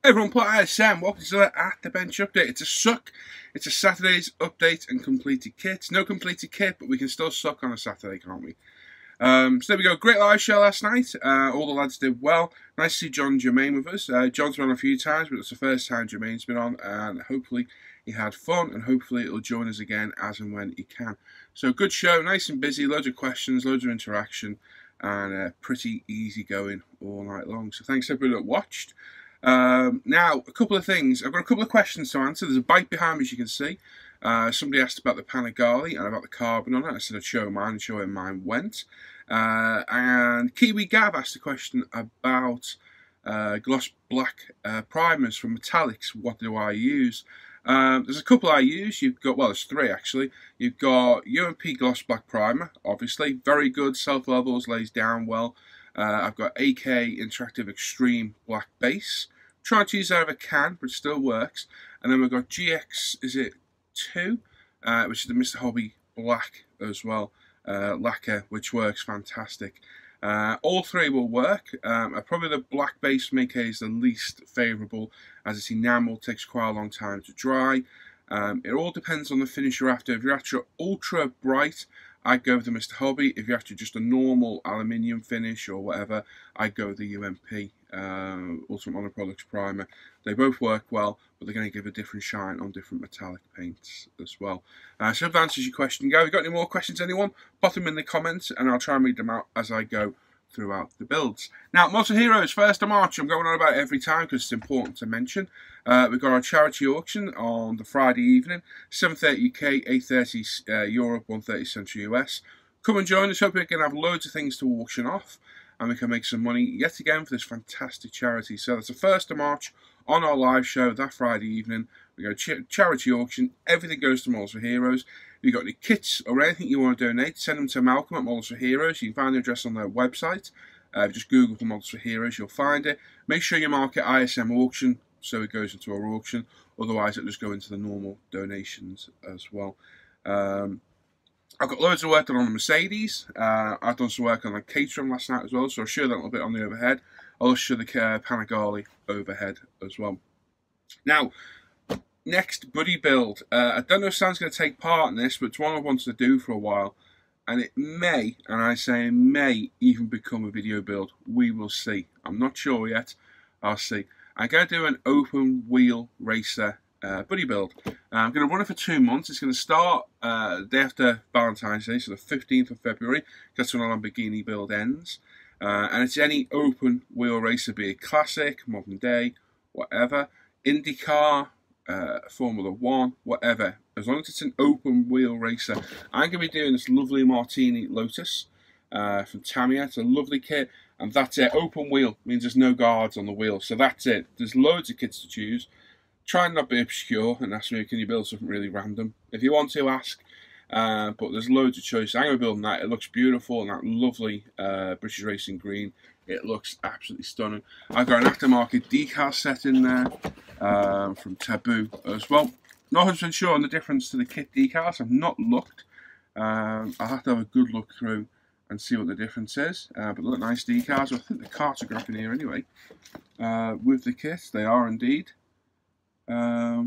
Hey everyone, Paul Sam. Welcome to the At the Bench update. It's a suck. It's a Saturday's update and completed kit. No completed kit, but we can still suck on a Saturday, can't we? So there we go. Great live show last night. All the lads did well. Nice to see John Jermaine with us. John's been on a few times, but it's the first time Jermaine's been on, and hopefully he had fun, and hopefully he'll join us again as and when he can. So good show, nice and busy, loads of questions, loads of interaction, and pretty easy going all night long. So thanks everybody that watched. Now, a couple of things. I've got a couple of questions to answer. There's a bike behind me, as you can see. Somebody asked about the Panigale and about the carbon on it. I said I'd show mine and show him mine went. And Kiwi Gav asked a question about gloss black primers from metallics. What do I use? There's a couple I use. You've got, well, there's three actually. You've got UMP gloss black primer, obviously. Very good, self levels, lays down well. I've got AK Interactive Extreme Black Base. Trying to use that if I can, but it still works. And then we've got GX, is it 2? Which is the Mr. Hobby Black as well. Lacquer, which works fantastic. All three will work. Probably the black base MK is the least favourable, as it's enamel, takes quite a long time to dry. It all depends on the finish you're after. If you're after ultra bright, I'd go with the Mr. Hobby. If you're after just a normal aluminium finish or whatever, I'd go with the UMP Ultimate Monoproducts Primer. They both work well, but they're going to give a different shine on different metallic paints as well. So if that answers your question, go. If you've got any more questions, anyone, pop them in the comments and I'll try and read them out as I go throughout the builds. Now, Monster Heroes, 1st of March. I'm going on about it every time because it's important to mention. We've got our charity auction on the Friday evening, 7:30 UK, 8:30 Europe, 1:30 Central US. Come and join us. Hope we can have loads of things to auction off and we can make some money yet again for this fantastic charity. So that's the 1st of March on our live show that Friday evening. We go charity auction. Everything goes to Models for Heroes. If you've got any kits or anything you want to donate, send them to Malcolm at Models for Heroes. You can find the address on their website. Just Google the Models for Heroes, you'll find it. Make sure you mark it ISM auction so it goes into our auction. Otherwise, it'll just go into the normal donations as well. I've got loads of work done on the Mercedes. I've done some work on the Caterham last night as well, so I'll show that a little bit on the overhead. I'll show the Panigale overhead as well. Now, next buddy build. I don't know if Sam's going to take part in this, but it's one I've wanted to do for a while. And it may, and I say may, even become a video build. We will see. I'm not sure yet. I'll see. I'm going to do an open wheel racer buddy build. I'm going to run it for 2 months. It's going to start the day after Valentine's Day, so the 15th of February. That's when our Lamborghini build ends. And it's any open wheel racer, be it classic, modern day, whatever, IndyCar, Formula 1, whatever. As long as it's an open wheel racer. I'm going to be doing this lovely Martini Lotus from Tamiya. It's a lovely kit, and that's it. Open wheel means there's no guards on the wheel, so that's it. There's loads of kits to choose. Try and not be obscure and ask me, can you build something really random? If you want to, ask. But there's loads of choices. I'm going to be building that. It looks beautiful, and that lovely British Racing green. It looks absolutely stunning. I've got an aftermarket decal set in there from Taboo as well. Not 100% sure on the difference to the kit decals. I've not looked. I'll have to have a good look through and see what the difference is. But look, nice decals. I think the cartograph in here anyway. With the kit, they are indeed. Yeah,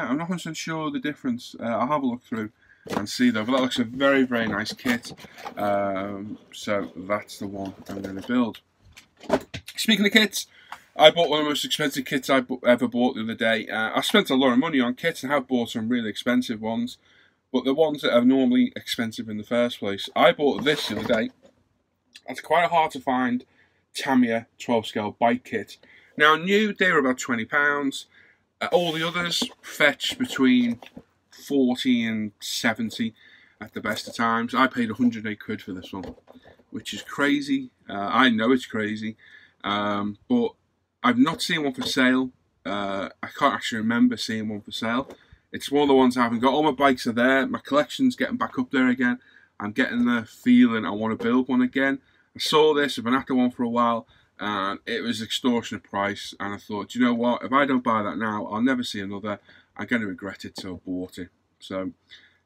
I'm not 100% sure the difference. I'll have a look through and see though. But that looks a very, very nice kit. So that's the one I'm going to build. Speaking of kits, I bought one of the most expensive kits I ever bought the other day. I spent a lot of money on kits and have bought some really expensive ones, but the ones that are normally expensive in the first place. I bought this the other day. It's quite hard to find Tamiya 12 scale bike kit. Now I knew they were about £20. All the others fetch between 40 and 70 at the best of times. I paid 108 quid for this one, which is crazy. I know it's crazy, but I've not seen one for sale. I can't actually remember seeing one for sale. It's one of the ones I haven't got. All my bikes are there. My collection's getting back up there again. I'm getting the feeling I want to build one again. I saw this. I've been after one for a while. And it was extortionate price, and I thought, you know what, if I don't buy that now, I'll never see another. I'm going to regret it, so I bought it. So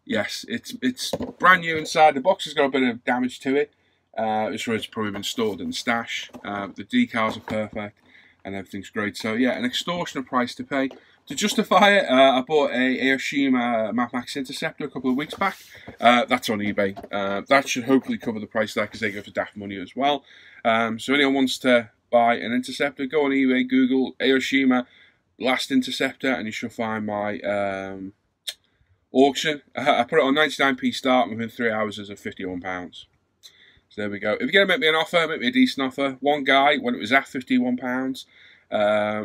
yes, it's brand new inside. The box has got a bit of damage to it. It's probably been stored in the stash. The decals are perfect. and everything's great. So yeah, an extortionate price to pay. To justify it, I bought a Aoshima Max Interceptor a couple of weeks back. That's on eBay. That should hopefully cover the price there, because they go for daft money as well. So anyone wants to buy an Interceptor, go on eBay, Google Aoshima last Interceptor, and you shall find my auction. I put it on 99p start, and within 3 hours there's a £51. So there we go. If you're going to make me an offer, make me a decent offer. One guy, when it was at £51,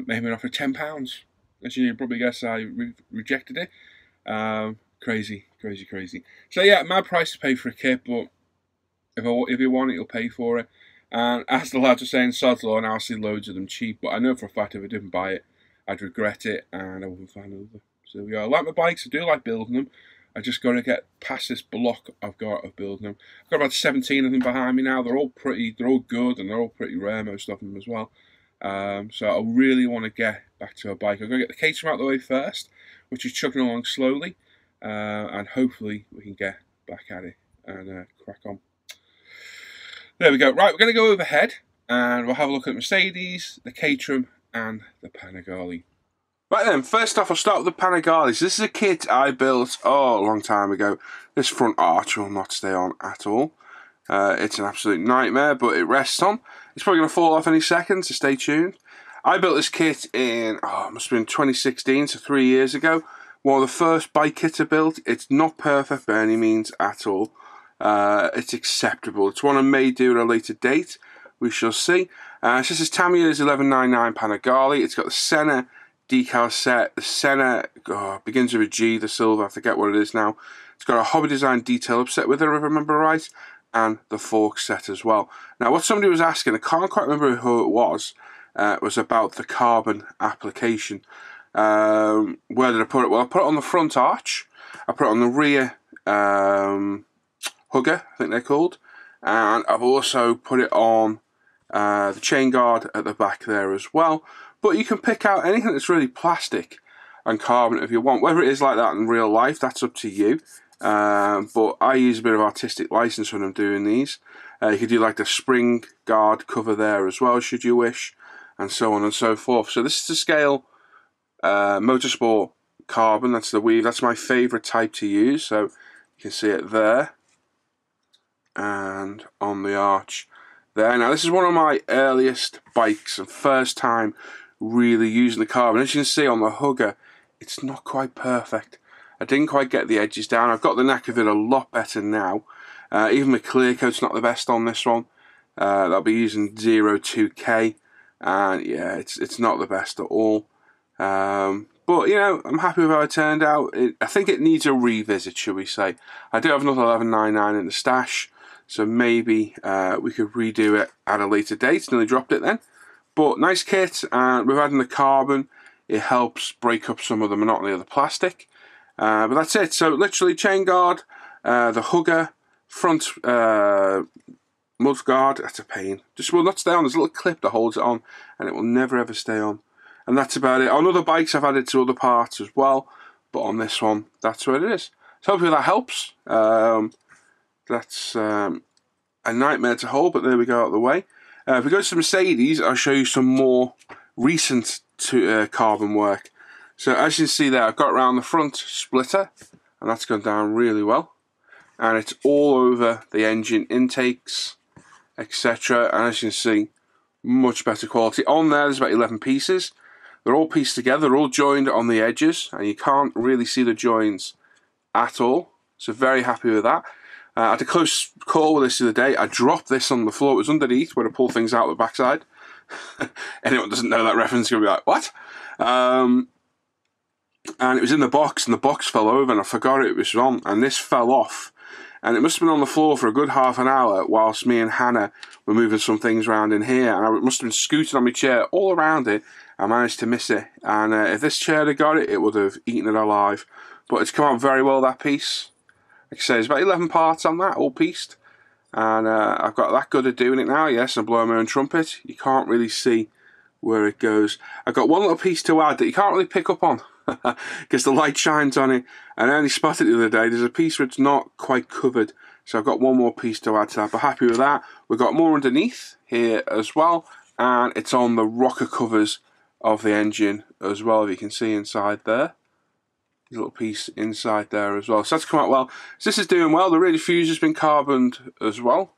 made me an offer of £10. As you probably guess, I rejected it. Crazy. So yeah, mad price to pay for a kit, but if you want it, you'll pay for it. And as the lads are saying, sod's law, and I'll see loads of them cheap. But I know for a fact if I didn't buy it, I'd regret it, and I wouldn't find another. So we are. I like my bikes. I do like building them. I just got to get past this block I've got of building them. I've got about 17 of them behind me now. They're all good, and they're all pretty rare, most of them as well. So I really want to get back to a bike. I'm going to get the Caterham out of the way first, which is chugging along slowly, and hopefully we can get back at it and crack on. There we go. Right, we're going to go overhead, and we'll have a look at Mercedes, the Caterham, and the Panigale. Right then, first off, I'll start with the Panigale. So this is a kit I built a long time ago. This front arch will not stay on at all. It's an absolute nightmare, but it rests on. It's probably going to fall off any second, so stay tuned. I built this kit in, it must have been 2016, so 3 years ago. One of the first bike kits I built. It's not perfect by any means at all. It's acceptable. It's one I may do at a later date. We shall see. So this is Tamiya's 1199 Panigale. It's got the Senna decal set. The Senna begins with a G, the silver, I forget what it is now. It's got a hobby design detail upset with it, if I remember right, and the fork set as well. Now what somebody was asking, I can't quite remember who it was about the carbon application. Where did I put it? Well, I put it on the front arch, I put it on the rear hugger, I think they're called, and I've also put it on the chain guard at the back there as well. But you can pick out anything that's really plastic and carbon if you want. Whether it is like that in real life, that's up to you. But I use a bit of artistic license when I'm doing these. You could do like the spring guard cover there as well, should you wish, and so on and so forth. So this is the scale Motorsport carbon. That's the weave. That's my favourite type to use. So you can see it there and on the arch there. Now this is one of my earliest bikes and first time really using the carbon. As you can see on the hugger, it's not quite perfect. I didn't quite get the edges down. I've got the neck of it a lot better now. Even the clear coat's not the best on this one. I'll be using 02K, and yeah, it's not the best at all. But you know, I'm happy with how it turned out. I think it needs a revisit, shall we say. I do have another 1199 in the stash, so maybe we could redo it at a later date. Nearly dropped it then. But nice kit, and with adding the carbon, it helps break up some of the monotony of the plastic. But that's it. So literally chain guard, the hugger, front mud guard. That's a pain. Just will not stay on. There's a little clip that holds it on, and it will never ever stay on. And that's about it. On other bikes, I've added to other parts as well, but on this one, that's what it is. So hopefully that helps. That's a nightmare to hold, but there we go, out of the way. If we go to Mercedes, I'll show you some more recent carbon work. So as you can see there, I've got around the front splitter, and that's gone down really well. And it's all over the engine intakes, etc. And as you can see, much better quality. On there's about 11 pieces. They're all pieced together, they're all joined on the edges, and you can't really see the joins at all. So very happy with that. I had a close call with this the other day. I dropped this on the floor. It was underneath where I pull things out the backside. Anyone doesn't know that reference is going to be like, what? And it was in the box, and the box fell over, and I forgot it was on, and this fell off. And it must have been on the floor for a good half an hour whilst me and Hannah were moving some things around in here. And I must have been scooting on my chair all around it. I managed to miss it. And if this chair had got it, it would have eaten it alive. But it's come out very well, that piece. Like I say, there's about 11 parts on that, all pieced. And I've got that good at doing it now, yes, and blowing my own trumpet. You can't really see where it goes. I've got one little piece to add that you can't really pick up on, because the light shines on it, and I only spotted it the other day. There's a piece where it's not quite covered, so I've got one more piece to add to that, but happy with that. We've got more underneath here as well, and it's on the rocker covers of the engine as well, if you can see inside there. A little piece inside there as well. So that's come out well. So this is doing well. The rear diffuser has been carboned as well,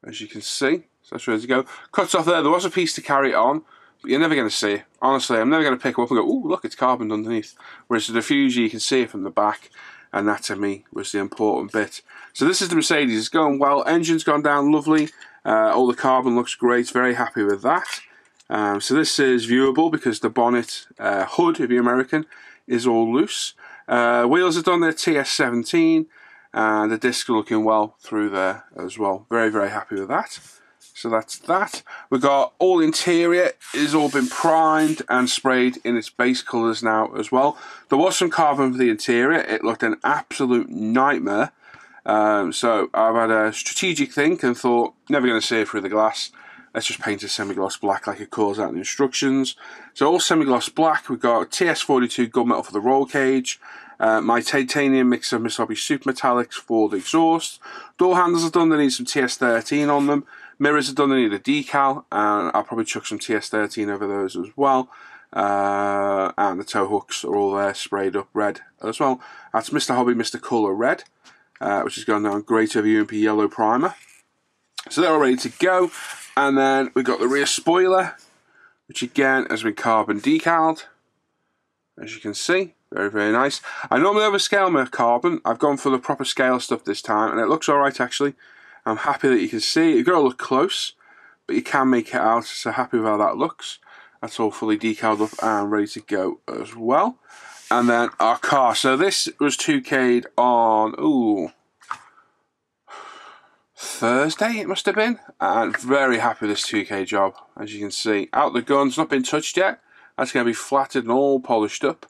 as you can see. So that's ready to go. Cuts off there. There was a piece to carry it on, but you're never going to see it. Honestly, I'm never going to pick it up and go, "Ooh, look, it's carboned underneath." Whereas the diffuser, you can see it from the back, and that to me was the important bit. So this is the Mercedes. It's going well. Engine's gone down lovely. All the carbon looks great. Very happy with that. So this is viewable because the bonnet hood, if you're American, is all loose. Wheels are done, they're TS17, and the discs are looking well through there as well. Very, very happy with that. So that's that. We've got all interior is all been primed and sprayed in its base colours now as well. There was some carbon for the interior. It looked an absolute nightmare. So I've had a strategic think and thought, never going to see it through the glass. Let's just paint it semi-gloss black like it calls out in the instructions. So all semi-gloss black. We've got TS42 gunmetal for the roll cage. My titanium mix of Mitsubishi Super Metallics for the exhaust. Door handles are done, they need some TS13 on them. Mirrors are done, they need a decal. And I'll probably chuck some TS13 over those as well. And the tow hooks are all there, sprayed up red as well. That's Mr. Hobby, Mr. Colour Red, which is going down great over UMP yellow primer. So they're all ready to go. And then we've got the rear spoiler, which again has been carbon decaled, as you can see. Very, very nice. I normally overscale my carbon. I've gone for the proper scale stuff this time, and it looks alright actually. I'm happy that you can see. You've got to look close, but you can make it out, so happy with how that looks. That's all fully decaled up and ready to go as well. And then our car. So this was 2K'd on, Thursday it must have been, and very happy with this 2K job. As you can see, out the gun's not been touched yet. That's going to be flattered and all polished up.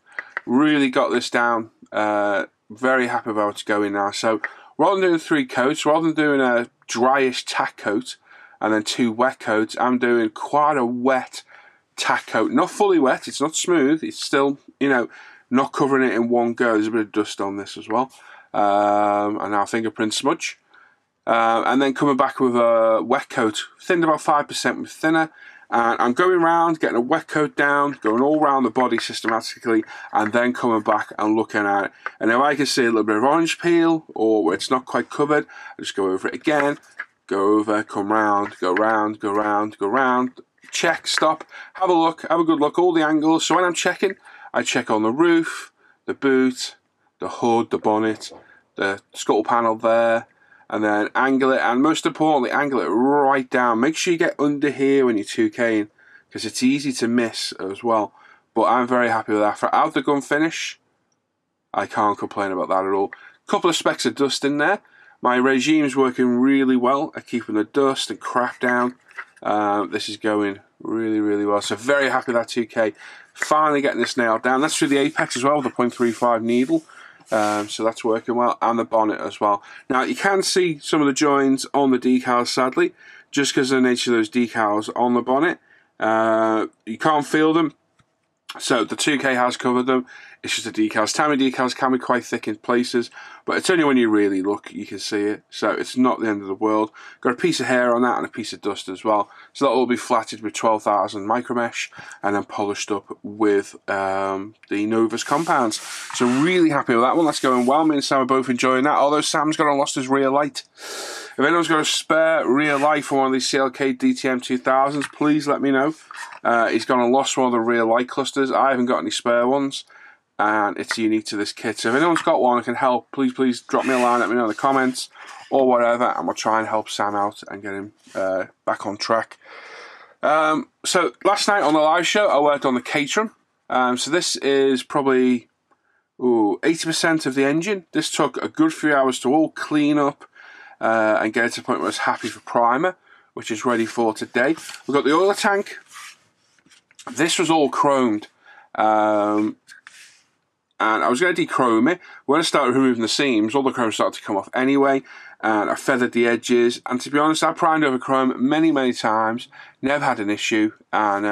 Really got this down. Very happy with how it's going now. So rather than doing 3 coats, rather than doing a dryish tack coat and then 2 wet coats, I'm doing quite a wet tack coat. Not fully wet, it's not smooth, it's still, you know, not covering it in one go. There's a bit of dust on this as well. And now fingerprint smudge. And then coming back with a wet coat, thinned about 5% with thinner, and I'm going around, getting a wet coat down, going all around the body systematically, and then coming back and looking at it. And if I can see a little bit of orange peel, or where it's not quite covered, I just go over it again, go over, come round, go round, go round, go round, check, stop, have a look, have a good look, all the angles. So when I'm checking, I check on the roof, the boot, the hood, the bonnet, the scuttle panel there, and then angle it, and most importantly, angle it right down. Make sure you get under here when you're 2K'ing, because it's easy to miss as well. But I'm very happy with that. For out the gun finish, I can't complain about that at all. Couple of specks of dust in there. My regime's working really well at keeping the dust and crap down. This is going really, really well. So very happy with that 2K. Finally getting this nailed down. That's through the apex as well, the 0.35 needle. So that's working well, and the bonnet as well. Now you can see some of the joins on the decals, sadly, just because of the nature of those decals on the bonnet. You can't feel them, so the 2K has covered them. It's just the decals. Tammy decals can be quite thick in places, but it's only when you really look you can see it, so it's not the end of the world. Got a piece of hair on that and a piece of dust as well, so that will be flatted with 12,000 micromesh and then polished up with the Novus compounds. So really happy with that one. That's going well. Me and Sam are both enjoying that, although Sam's gone and lost his rear light. If anyone's got a spare rear light for one of these CLK DTM 2000s, please let me know. He's gone and lost one of the rear light clusters. I haven't got any spare ones, and it's unique to this kit. So if anyone's got one and can help, please drop me a line, let me know in the comments or whatever, and we'll try and help Sam out and get him back on track. So last night on the live show, I worked on the Caterham. So this is probably 80% of the engine. This took a good few hours to all clean up and get it to the point where it's happy for primer, which is ready for today. We've got the oil tank. This was all chromed. And I was going to dechrome it. When I started removing the seams, all the chrome started to come off anyway, and I feathered the edges, and to be honest, I primed over chrome many times, never had an issue, and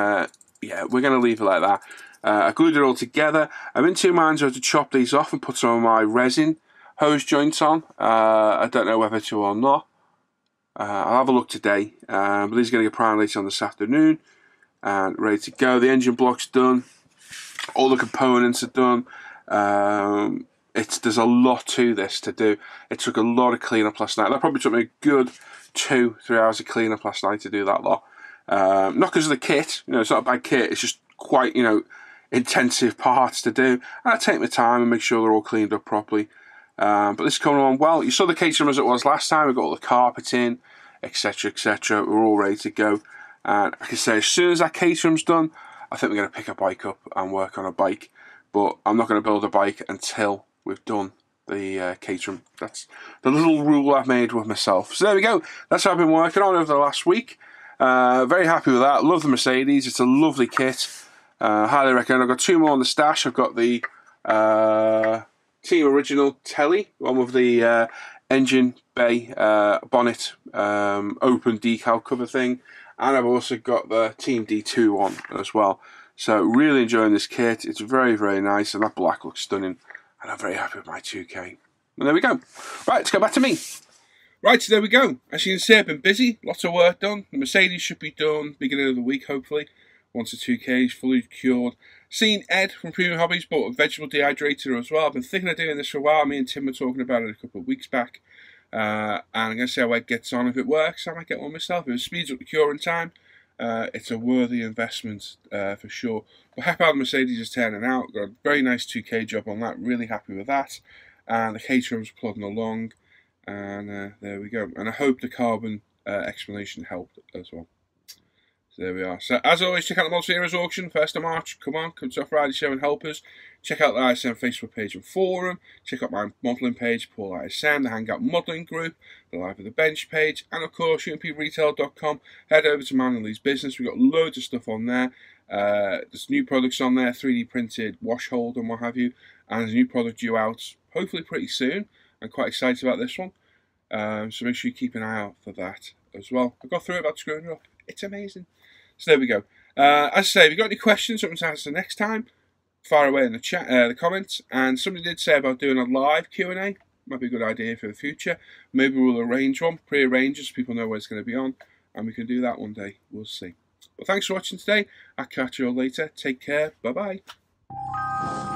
yeah, we're going to leave it like that. I glued it all together. I'm in two minds whether to chop these off and put some of my resin hose joints on. I don't know whether to or not. I'll have a look today, but these are going to get primed later on this afternoon and ready to go. The engine block's done, all the components are done. There's a lot to this to do. It took a lot of cleanup last night. That probably took me a good 2-3 hours of cleanup last night to do that lot. Not because of the kit, it's not a bad kit, it's just quite, intensive parts to do. And I take my time and make sure they're all cleaned up properly. But this is coming along well. You saw the Caterham as it was last time. We've got all the carpet in, etc, etc. We're all ready to go. And I can say, as soon as that Caterham's done, I think we're going to pick a bike up and work on a bike. But I'm not going to build a bike until we've done the Caterham. That's the little rule I've made with myself. So there we go. That's what I've been working on over the last week. Very happy with that. Love the Mercedes. It's a lovely kit. Highly recommend. I've got 2 more on the stash. I've got the Team Original Telly, one with the engine bay bonnet open decal cover thing, and I've also got the Team D2 one as well. So really enjoying this kit. It's very, very nice, and that black looks stunning, and I'm very happy with my 2K. And there we go. Right, let's go back to me. Right, so there we go. As you can see, I've been busy. Lots of work done. The Mercedes should be done beginning of the week, hopefully, once the 2K is fully cured. Seen Ed from Premium Hobbies bought a vegetable dehydrator as well. I've been thinking of doing this for a while. Me and Tim were talking about it a couple of weeks back. And I'm going to see how Ed gets on. If it works, I might get one myself. If it speeds up the curing time, it's a worthy investment for sure. But happy how the Mercedes is turning out. Got a very nice 2K job on that. Really happy with that. And the Caterham's plodding along. And there we go. And I hope the carbon explanation helped as well. There we are. So, as always, check out the Mod Series auction, 1st of March. Come on, come to Off Air Show and help us. Check out the ISM Facebook page and forum. Check out my modelling page, Paul ISM, the Hangout Modelling Group, the Live of the Bench page, and of course, UMPRetail.com. Head over to Man and Lee's Business. We've got loads of stuff on there. There's new products on there, 3D printed wash hold and what have you. And there's a new product due out, hopefully pretty soon. I'm quite excited about this one. So make sure you keep an eye out for that as well. I got through it without screwing it up. It's amazing. So there we go. As I say, if you've got any questions, something to answer next time, fire away in the chat, the comments. And somebody did say about doing a live Q&A. Might be a good idea for the future. Maybe we'll arrange one, pre-arrange it so people know where it's going to be on. And we can do that one day. We'll see. Well, thanks for watching today. I'll catch you all later. Take care. Bye-bye.